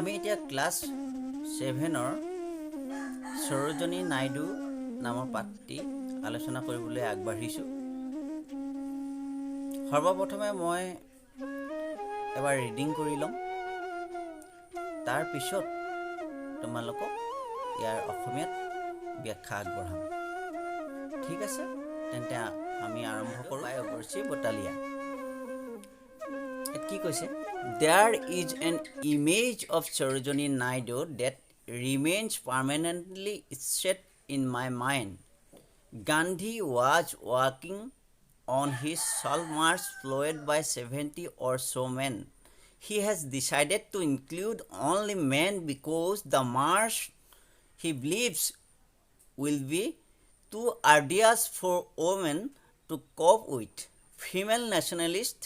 আমি এতিয়া ক্লাছ 7-ৰ সৰোজনী নাইডু নামৰ পাঠটি আলোচনা কৰিবলৈ আগবাঢ়িছোঁ। সৰ্বপ্ৰথমে মই এবাৰ ৰিডিং কৰি ল'ম, তাৰ পিছত তোমালোকক ইয়াৰ অসমীয়াত ব্যাখ্যা আগবঢ়াম। ঠিক আছে, তেন্তে আমি আৰম্ভ কৰোঁ। অৱশ্যে বটালিয়া কি কৈছে? There is an image of Sarojini Naidu that remains permanently set in my mind. Gandhi was walking on his salt march followed by 70 or so men. He has decided to include only men because the march he believes will be too arduous for women to cope with. Female nationalists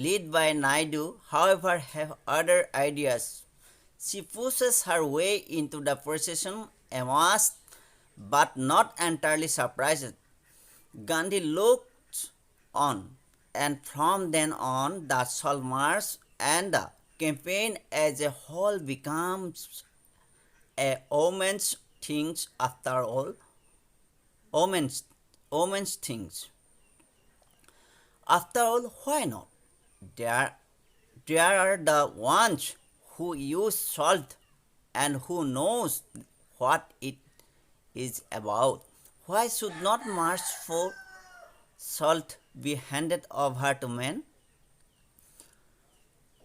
led by Naidu, however, have other ideas. She pushes her way into the procession, amazed but not entirely surprised. Gandhi looked on, and from then on, the Salt March and the campaign as a whole becomes a woman's things after all. Women's things. After all, why not? There are the ones who use salt and who knows what it is about. Why should not march for salt be handed over to men?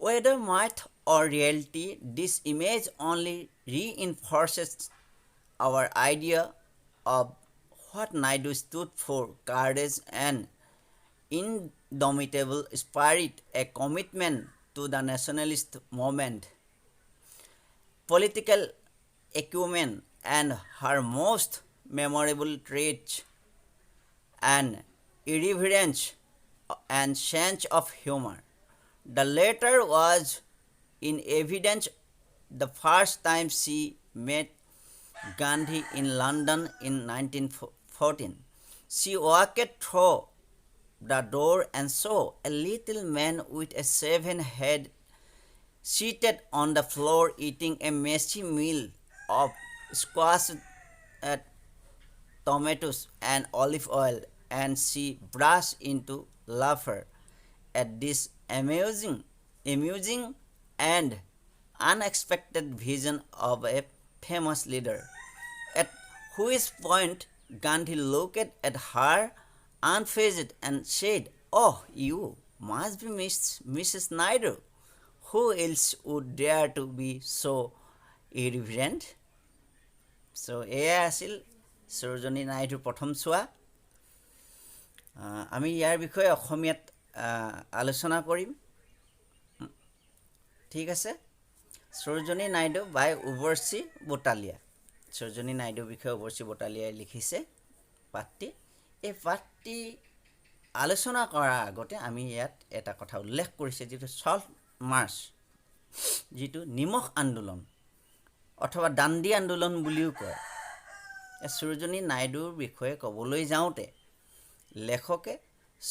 Whether myth or reality, this image only reinforces our idea of what Naidu stood for: courage and indomitable spirit, a commitment to the nationalist movement, political acumen, and her most memorable traits, an irreverence and sense of humor. The latter was in evidence the first time she met Gandhi in London in 1914. She walked through the door and saw a little man with a shaven head seated on the floor eating a messy meal of squashed tomatoes and olive oil, and she burst into laughter at this amusing and unexpected vision of a famous leader. At which point Gandhi looked at her unfazed and said, "Oh, you must be Mrs. Naidu. Who else would dare to be so irreverent?" So, এয়া আছিল সৰোজনী নাইডুৰ প্ৰথম চোৱা। আমি ইয়াৰ বিষয়ে অসমীয়াত আলোচনা কৰিম। ঠিক আছে, সৰোজনী নাইডু বাই উৰ্বশী বটালিয়া। সৰোজনী নাইডুৰ বিষয়ে উৰ্বশী বটালিয়াই লিখিছে পাঠটি। এই পাঠটি আলোচনা কৰাৰ আগতে আমি ইয়াত এটা কথা উল্লেখ কৰিছে, যিটো সল্ট মাৰ্চ, যিটো নিমখ আন্দোলন অথবা দাণ্ডি আন্দোলন বুলিও কয়। সৰোজনী নাইডুৰ বিষয়ে ক'বলৈ যাওঁতে লেখকে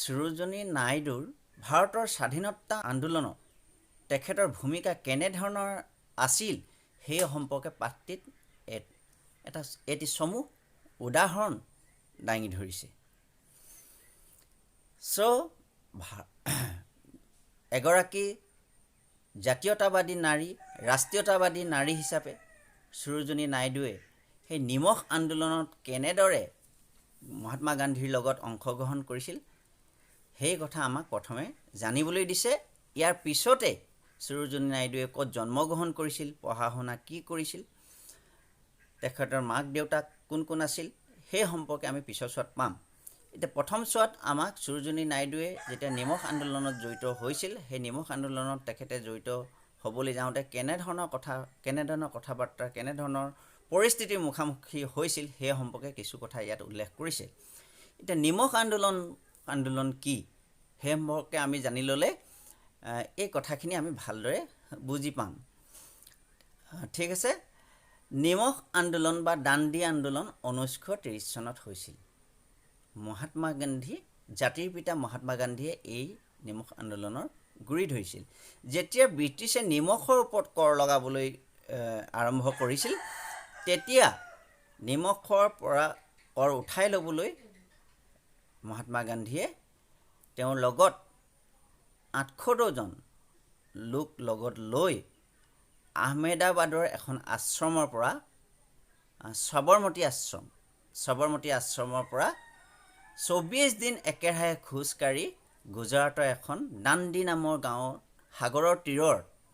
সৰোজনী নাইডুৰ ভাৰতৰ স্বাধীনতা আন্দোলনত তেখেতৰ ভূমিকা কেনেধৰণৰ আছিল সেই সম্পৰ্কে পাঠটিত এটি চমু উদাহৰণ দাঙি ধৰিছে। এগৰাকী জাতীয়তাবাদী নাৰী, ৰাষ্ট্ৰীয়তাবাদী নাৰী হিচাপে সৰোজনী নাইডুৱে সেই নিমখ আন্দোলনত কেনেদৰে মহাত্মা গান্ধীৰ লগত অংশগ্ৰহণ কৰিছিল সেই কথা আমাক প্ৰথমে জানিবলৈ দিছে। ইয়াৰ পিছতে সৰোজনী নাইডুৱে ক'ত জন্মগ্ৰহণ কৰিছিল, পঢ়া শুনা কি কৰিছিল, তেখেতৰ মাক দেউতাক কোন কোন আছিল, সেই সম্পৰ্কে আমি পিছৰ চোৱাত পাম। এতিয়া প্ৰথম চোৱাত আমাক সৰোজনী নাইডুৱে যেতিয়া নিমখ আন্দোলনত জড়িত হৈছিল, সেই নিমখ আন্দোলনত তেখেতে জড়িত হ'বলৈ যাওঁতে কেনেধৰণৰ কথা-বাৰ্তা, কেনেধৰণৰ পৰিস্থিতিৰ মুখামুখি হৈছিল সেই সম্পৰ্কে কিছু কথা ইয়াত উল্লেখ কৰিছে। এতিয়া নিমখ আন্দোলন কি সেই সম্পৰ্কে আমি জানি ল'লে এই কথাখিনি আমি ভালদৰে বুজি পাম। ঠিক আছে, নিমখ আন্দোলন বা দাণ্ডি আন্দোলন 1930 চনত হৈছিল। মহাত্মা গান্ধী, জাতিৰ পিতা মহাত্মা গান্ধীয়ে এই নিমখ আন্দোলনৰ গুৰি ধৰিছিল। যেতিয়া ব্ৰিটিছে নিমখৰ ওপৰত কৰ লগাবলৈ আৰম্ভ কৰিছিল, তেতিয়া নিমখৰ পৰা কৰ উঠাই ল'বলৈ মহাত্মা গান্ধীয়ে তেওঁৰ লগত 800জন লোক লগত লৈ আহমেদাবাদৰ এখন আশ্ৰমৰ পৰা সবৰমতী আশ্ৰমৰ পৰা 24 দিন একেৰাহে খোজকাঢ়ি গুজৰাটৰ এখন দাণ্ডি নামৰ গাঁৱৰ সাগৰৰ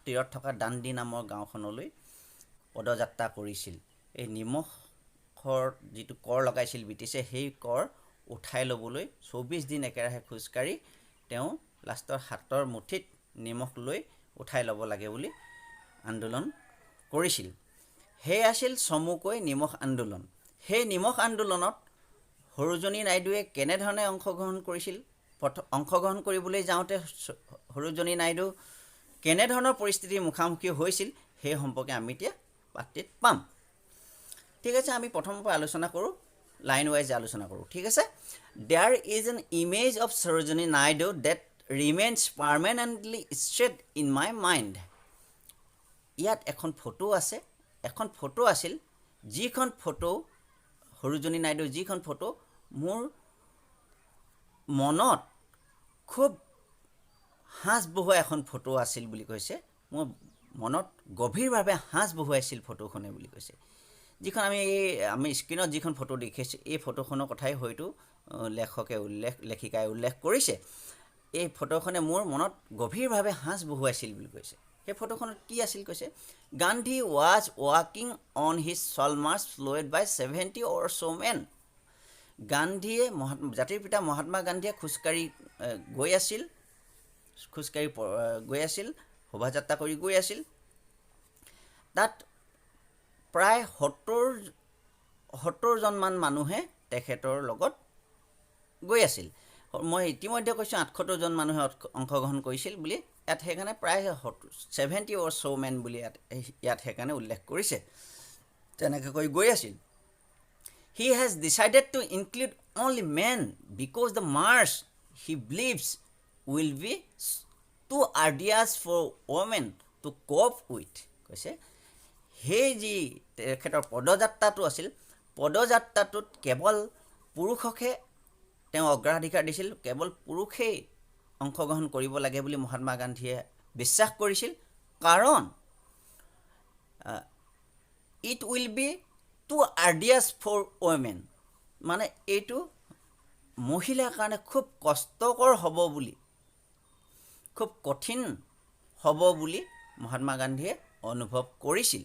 তীৰত থকা দাণ্ডি নামৰ গাঁওখনলৈ পদযাত্ৰা কৰিছিল। এই নিমখৰ যিটো কৰ লগাইছিল ব্ৰিটিছে, সেই কৰ উঠাই ল'বলৈ 24 দিন একেৰাহে খোজকাঢ়ি তেওঁ লাষ্টৰ হাতৰ মুঠিত নিমখ লৈ উঠাই ল'ব লাগে বুলি আন্দোলন কৰিছিল। সেই আছিল চমুকৈ নিমখ আন্দোলন। সেই নিমখ আন্দোলনত সৰোজিনী নাইডুৱে কেনেধৰণে অংশগ্ৰহণ কৰিছিল, অংশগ্ৰহণ কৰিবলৈ যাওঁতে সৰোজিনী নাইডু কেনেধৰণৰ পৰিস্থিতিৰ মুখামুখি হৈছিল, সেই সম্পৰ্কে আমি এতিয়া পাঠটিত পাম। ঠিক আছে, আমি প্ৰথমৰ পৰা আলোচনা কৰোঁ, লাইন ৱাইজ আলোচনা কৰোঁ। ঠিক আছে। There is an image of Sarojini Naidu that remains permanently straight in my mind. ইয়াত এখন ফটো আছে, এখন ফটো আছিল, যিখন ফটো সৰোজিনী নাইডুৰ যিখন ফটো মোৰ মনত খুব সাঁচ বহুৱা এখন ফটো আছিল বুলি কৈছে। মোৰ মনত গভীৰভাৱে সাঁচ বহুৱাইছিল ফটোখনে বুলি কৈছে। যিখন আমি স্ক্ৰীণত যিখন ফটো দেখিছোঁ, এই ফটোখনৰ কথাই হয়তো লেখিকাই উল্লেখ কৰিছে। এই ফটোখনে মোৰ মনত গভীৰভাৱে সাঁচ বহুৱাইছিল বুলি কৈছে। সেই ফটোখনত কি আছিল কৈছে, গান্ধী ৱাজ ৱাকিং on his salt march followed by 70 or so men। গান্ধীয়ে জাতিৰ পিতা মহাত্মা গান্ধীয়ে খোজকাঢ়ি গৈ আছিল, শোভাযাত্ৰা কৰি গৈ আছিল। তাত প্ৰায় 70জনমান মানুহে তেখেতৰ লগত গৈ আছিল। মই ইতিমধ্যে কৈছোঁ 800জন মানুহে অংশগ্ৰহণ কৰিছিল বুলি, ইয়াত সেইকাৰণে প্ৰায় 70 or so men বুলি ইয়াত সেইকাৰণে উল্লেখ কৰিছে। তেনেকৈ গৈ আছিল। He has decided to include only men because the march he believes will be too arduous for women to cope with। কৈছে সেই যি তেখেতৰ পদযাত্ৰাটো আছিল, পদযাত্ৰাটোত কেৱল পুৰুষকহে তেওঁ অগ্ৰাধিকাৰ দিছিল, কেৱল পুৰুষেই অংশগ্ৰহণ কৰিব লাগে বুলি মহাত্মা গান্ধীয়ে বিশ্বাস কৰিছিল। কাৰণ it will be to arduous for women, মানে এইটো মহিলাৰ কাৰণে খুব কষ্টকৰ হ'ব বুলি, খুব কঠিন হ'ব বুলি মহাত্মা গান্ধীয়ে অনুভৱ কৰিছিল।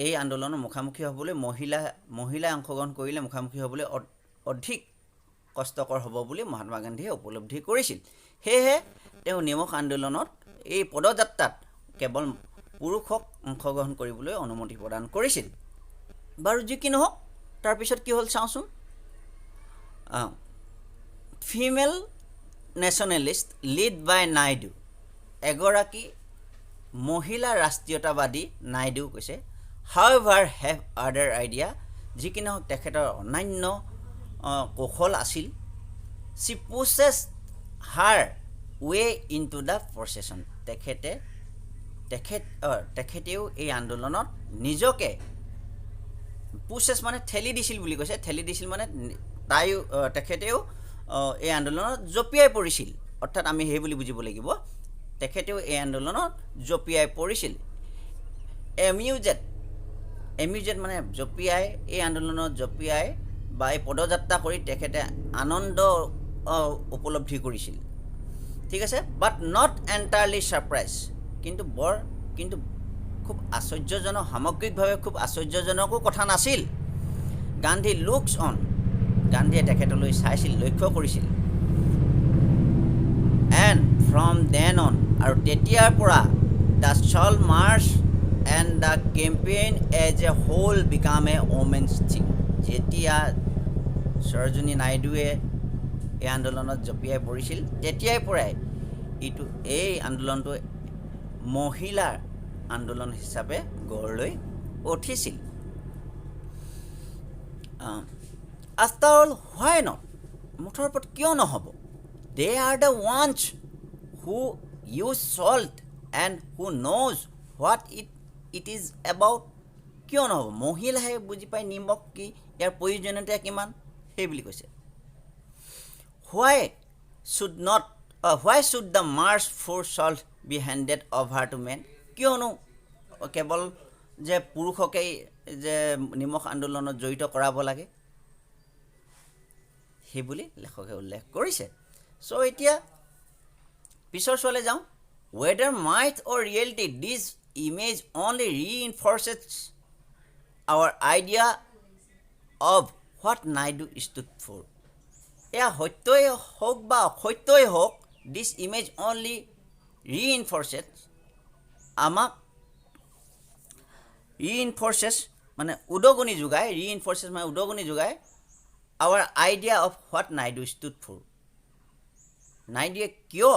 এই আন্দোলনৰ মুখামুখি হ'বলৈ মহিলাই অংশগ্ৰহণ কৰিলে মুখামুখি হ'বলৈ অধিক কষ্টকৰ হ'ব বুলি মহাত্মা গান্ধীয়ে উপলব্ধি কৰিছিল। সেয়েহে তেওঁ নিমখ আন্দোলনত এই পদযাত্ৰাত কেৱল পুৰুষক অংশগ্ৰহণ কৰিবলৈ অনুমতি প্ৰদান কৰিছিল। বাৰু যি কি নহওক, তাৰপিছত কি হ'ল চাওঁচোন। ফিমেল নেশ্যনেলিষ্ট লিড বাই নাইডু, এগৰাকী মহিলা ৰাষ্ট্ৰীয়তাবাদী নাইডু কৈছে, হাউএভাৰ হেভ আদাৰ আইডিয়া, যি কি নহওক তেখেতৰ অন্যান্য কৌশল আছিল। She pushed her way into the procession, তেখেতেও এই আন্দোলনত নিজকে পুচেছ মানে ঠেলি দিছিল বুলি কৈছে। ঠেলি দিছিল মানে তেখেতেও এই আন্দোলনত জঁপিয়াই পৰিছিল, অৰ্থাৎ আমি সেই বুলি বুজিব লাগিব, তেখেতেও এই আন্দোলনত জঁপিয়াই পৰিছিল। এমিউজেড মানে জঁপিয়াই, এই আন্দোলনত জঁপিয়াই বা এই পদযাত্ৰা কৰি তেখেতে আনন্দ উপলব্ধি কৰিছিল। ঠিক আছে, বাট নট এণ্টায়াৰলি ছাৰপ্ৰাইজ, কিন্তু খুব আশ্চৰ্যজনক, সামগ্ৰিকভাৱে খুব আশ্চৰ্যজনকো কথা নাছিল। গান্ধী লুকছ অন, গান্ধীয়ে তেখেতলৈ চাইছিল, লক্ষ্য কৰিছিল। এণ্ড ফ্ৰম দেন অন, আৰু তেতিয়াৰ পৰা the salt march and the campaign as a whole became a women's thing. যেতিয়া সৰোজিনী নাইডুৱে এই আন্দোলনত জঁপিয়াই পৰিছিল, তেতিয়াৰ পৰাই এই আন্দোলনটো মহিলাৰ আন্দোলন হিচাপে গঢ় লৈ উঠিছিল। আফটাৰ অল হোৱাই নট, মুঠৰ ওপৰত কিয় নহ'ব? They are the ones who use salt and who knows what it is about. কিয় নহ'ব? মহিলাহে বুজি পায় নিমখ কি, ইয়াৰ প্ৰয়োজনীয়তা কিমান, সেই বুলি কৈছে। Why should the march for salt be handed over to men? কিয়নো কেৱল যে পুৰুষকেই যে নিমখ আন্দোলনত জড়িত কৰাব লাগে, সেই বুলি লেখকে উল্লেখ কৰিছে। চ' এতিয়া পিছৰ চোৱালে যাওঁ। Whether myth or reality, this image only reinforces our idea of what Naidu stood for. এয়া সত্যই হওক বা অসত্যই হওক, this image only reinforces আমাক মানে উদগনি যোগায়, মানে উদগনি যোগায় our idea of what Naidu stood for. নাইডুৱে কিয়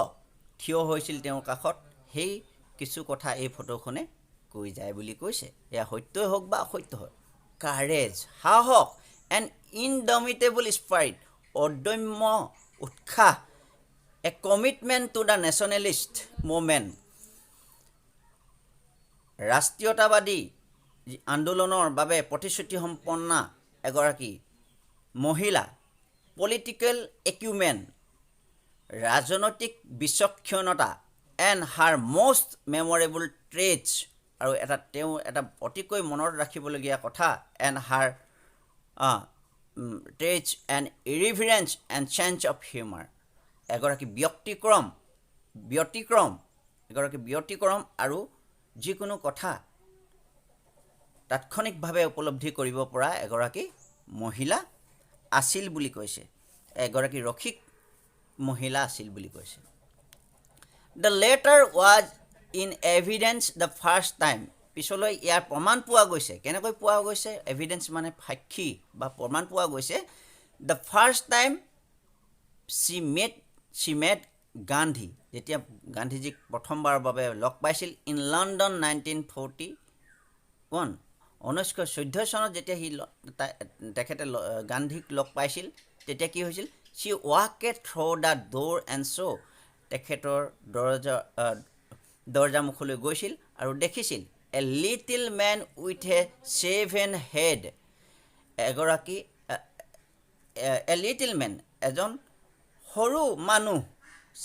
থিয় হৈছিল তেওঁৰ কাষত, সেই কিছু কথা এই ফটোখনে কৈ যায় বুলি কৈছে। এয়া সত্যই হওক বা অসত্য হওক। কাৰেজ, সাহস, এণ্ড ইনডমিটেবল স্পিৰিট, অদম্য উৎসাহ, a commitment to the nationalist movement, ৰাষ্ট্ৰীয়তাবাদী আন্দোলনৰ বাবে প্ৰতিশ্ৰুতিসম্পন্ন এগৰাকী মহিলা, পলিটিকেল একিউমেন, ৰাজনৈতিক বিচক্ষণতা, and her most memorable traits, আৰু তেওঁ এটা অতিকৈ মনত ৰাখিবলগীয়া কথা, and her traits and irreverence and change of humour, এগৰাকী ব্যতিক্ৰম আৰু যিকোনো কথা তাৎক্ষণিকভাৱে উপলব্ধি কৰিব পৰা এগৰাকী মহিলা আছিল বুলি কৈছে, এগৰাকী ৰসিক মহিলা আছিল বুলি কৈছে। The letter was in evidence the first time, পিছলৈ ইয়াৰ প্ৰমাণ পোৱা গৈছে। কেনেকৈ পোৱা গৈছে? এভিডেঞ্চ মানে সাক্ষী বা প্ৰমাণ পোৱা গৈছে। The first time she met Gandhi, যেতিয়া গান্ধীজীক প্ৰথমবাৰৰ বাবে লগ পাইছিল, ইন লণ্ডন 1941, 1914 চনত যেতিয়া তেখেতে গান্ধীক লগ পাইছিল, তেতিয়া কি হৈছিল? she walked through the door and saw, তেখেতৰ দৰজামুখলৈ গৈছিল আৰু দেখিছিল, a little man with a shaven head, এগৰাকী এ লিটিল মেন, এজন সৰু মানুহ,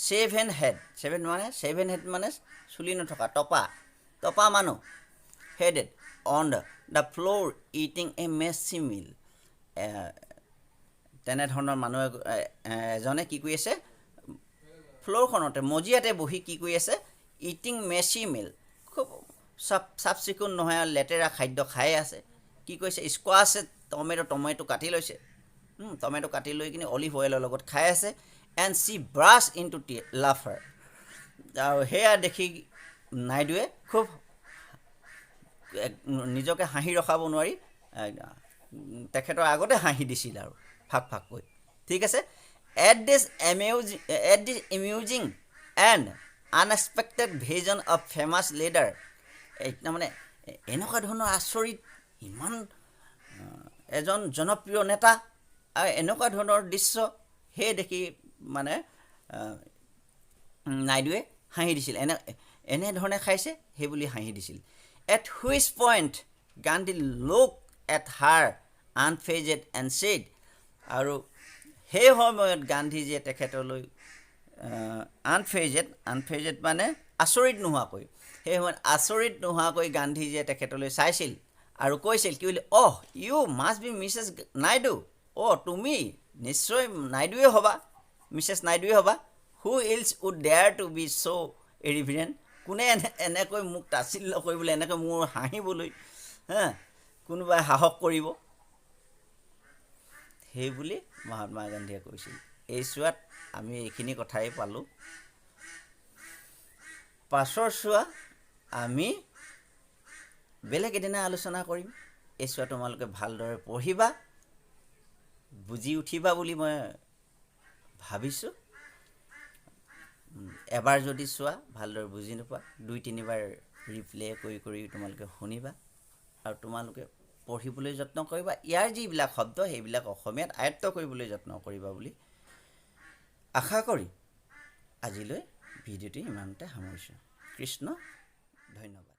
shaven head মানে চুলি নথকা, টপা মানুহ, headed on the floor eating a messy meal, তেনেধৰণৰ মানুহ এজনে কি কৰি আছে? ফ্ল'ৰখনতে, মজিয়াতে বহি কি কৰি আছে? ইটিং মেচি মিল, খুব চাফ চিকুণ নহয় আৰু লেতেৰা খাদ্য খাই আছে। কি কৈছে? স্কোৱাছে টমেটো কাটি লৈছে, টমেটো কাটি লৈ কিনে অলিভ অইলৰ লগত খাই আছে। And she burst into laughter, আৰু সেয়া দেখি নাইডুৱে খুব নিজকে হাঁহি ৰখাব নোৱাৰি তেখেতৰ আগতে হাঁহি দিছিল আৰু ফাককৈ। ঠিক আছে। At this amusing and unexpected vision of famous leader, তাৰমানে এনেকুৱা ধৰণৰ আচৰিত, ইমান এজন জনপ্ৰিয় নেতা আৰু এনেকুৱা ধৰণৰ দৃশ্য, সেই দেখি মানে নাইডুৱে হাঁহি দিছিল। এনেধৰণে খাইছে সেই বুলি হাঁহি দিছিল। At which point Gandhi look at her unfazed and said, আৰু সেই সময়ত গান্ধীজীয়ে তেখেতলৈ আনফেজেড মানে আচৰিত নোহোৱাকৈ, সেই সময়ত আচৰিত নোহোৱাকৈ গান্ধীজীয়ে তেখেতলৈ চাইছিল আৰু কৈছিল কি বুলি? Oh, you must be Mrs Naidu, তুমি নিশ্চয় নাইডুৱে হ'বা, মিছেছ নাইডুৱে হ'বা। Who else would dare to be so' irreverent, কোনে এনেকৈ মোক তাচিল্য কৰিবলৈ, এনেকৈ মোৰ হাঁহিবলৈ কোনোবাই সাহস কৰিব, সেই বুলি মহাত্মা গান্ধীয়ে কৈছিল। এই চোৱাত আমি এইখিনি কথাই পালোঁ। পাছৰ চোৱা আমি বেলেগ এদিনা আলোচনা কৰিম। এই চোৱা তোমালোকে ভালদৰে পঢ়িবা, বুজি উঠিবা বুলি মই ভাবিছোঁ। এবাৰ যদি চোৱা ভালদৰে বুজি নোপোৱা, 2-3 বাৰ ৰিপ্লে কৰি তোমালোকে শুনিবা আৰু তোমালোকে পঢ়িবলৈ যত্ন কৰিবা। ইয়াৰ যিবিলাক শব্দ সেইবিলাক অসমীয়াত আয়ত্ত কৰিবলৈ যত্ন কৰিবা বুলি আশা কৰি আজিলৈ ভিডিঅ'টো ইমানতে সামৰিছোঁ। কৃষ্ণ ধন্যবাদ।